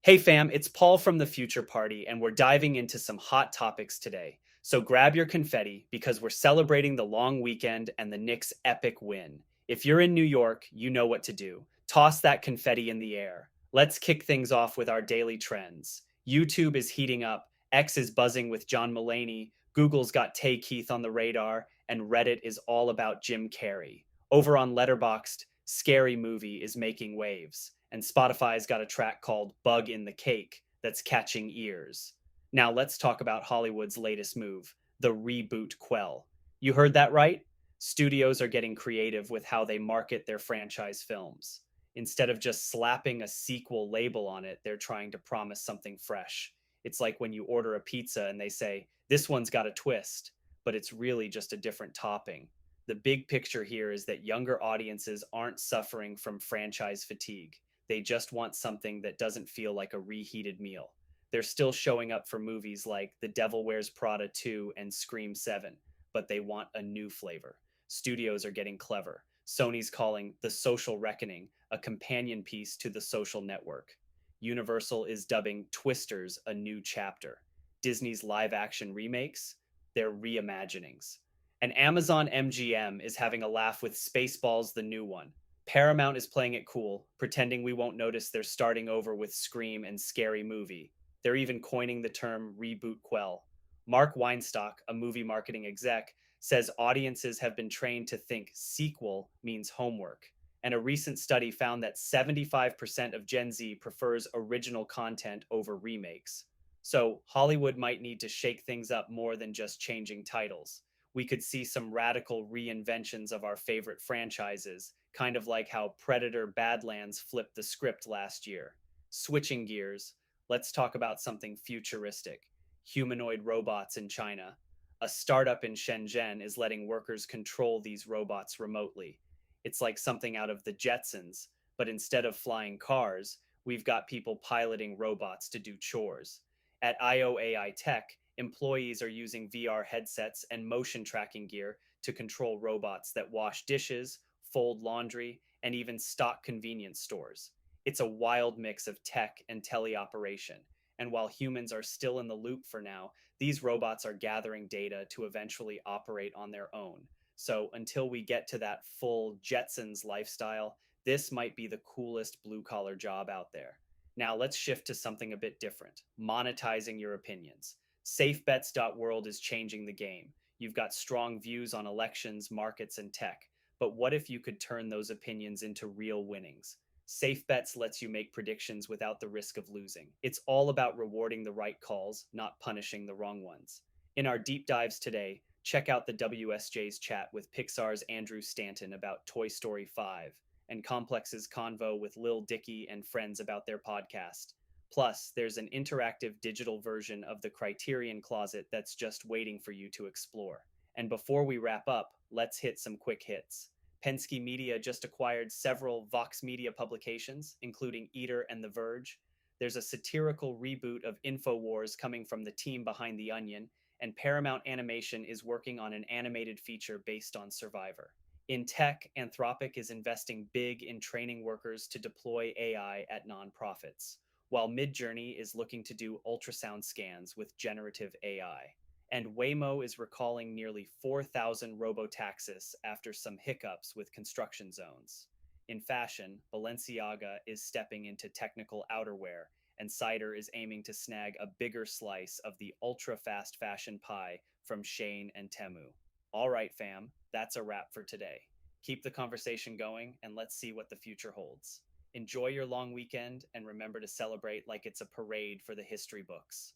Hey fam, it's Paul from the Future Party, and we're diving into some hot topics today. So grab your confetti because we're celebrating the long weekend and the Knicks' epic win. If you're in New York, you know what to do. Toss that confetti in the air. Let's kick things off with our daily trends. YouTube is heating up, X is buzzing with John Mulaney, Google's got Tay Keith on the radar, and Reddit is all about Jim Carrey. Over on Letterboxd, Scary Movie is making waves, and Spotify's got a track called Bug in the Cake that's catching ears. Now let's talk about Hollywood's latest move, the Rebootquel. You heard that right? Studios are getting creative with how they market their franchise films. Instead of just slapping a sequel label on it, they're trying to promise something fresh. It's like when you order a pizza and they say, "This one's got a twist," but it's really just a different topping. The big picture here is that younger audiences aren't suffering from franchise fatigue. They just want something that doesn't feel like a reheated meal. They're still showing up for movies like The Devil Wears Prada 2 and Scream 7, but they want a new flavor. Studios are getting clever. Sony's calling The Social Reckoning a companion piece to The Social Network. Universal is dubbing Twisters a new chapter. Disney's live action remakes, they're reimaginings. And Amazon MGM is having a laugh with Spaceballs, the new one. Paramount is playing it cool, pretending we won't notice they're starting over with Scream and Scary Movie. They're even coining the term Rebootquel. Mark Weinstock, a movie marketing exec, says audiences have been trained to think sequel means homework. And a recent study found that 75% of Gen Z prefers original content over remakes. So Hollywood might need to shake things up more than just changing titles. We could see some radical reinventions of our favorite franchises, kind of like how Predator Badlands flipped the script last year. Switching gears, let's talk about something futuristic: humanoid robots in China. A startup in Shenzhen is letting workers control these robots remotely. It's like something out of the Jetsons, but instead of flying cars, we've got people piloting robots to do chores. At IOAI Tech, employees are using VR headsets and motion tracking gear to control robots that wash dishes, fold laundry, and even stock convenience stores. It's a wild mix of tech and teleoperation. And while humans are still in the loop for now, these robots are gathering data to eventually operate on their own. So until we get to that full Jetsons lifestyle, this might be the coolest blue collar job out there. Now let's shift to something a bit different: monetizing your opinions. SafeBets.world is changing the game. You've got strong views on elections, markets, and tech. But what if you could turn those opinions into real winnings? SafeBets lets you make predictions without the risk of losing. It's all about rewarding the right calls, not punishing the wrong ones. In our deep dives today, check out the WSJ's chat with Pixar's Andrew Stanton about Toy Story 5, and Complex's convo with Lil Dicky and friends about their podcast. Plus, there's an interactive digital version of the Criterion Closet that's just waiting for you to explore. And before we wrap up, let's hit some quick hits. Penske Media just acquired several Vox Media publications, including Eater and The Verge. There's a satirical reboot of InfoWars coming from the team behind The Onion, and Paramount Animation is working on an animated feature based on Survivor. In tech, Anthropic is investing big in training workers to deploy AI at nonprofits, while Midjourney is looking to do ultrasound scans with generative AI. And Waymo is recalling nearly 4,000 robotaxis after some hiccups with construction zones. In fashion, Balenciaga is stepping into technical outerwear, and Cider is aiming to snag a bigger slice of the ultra fast fashion pie from Shane and Temu. All right, fam, that's a wrap for today. Keep the conversation going, and let's see what the future holds. Enjoy your long weekend, and remember to celebrate like it's a parade for the history books.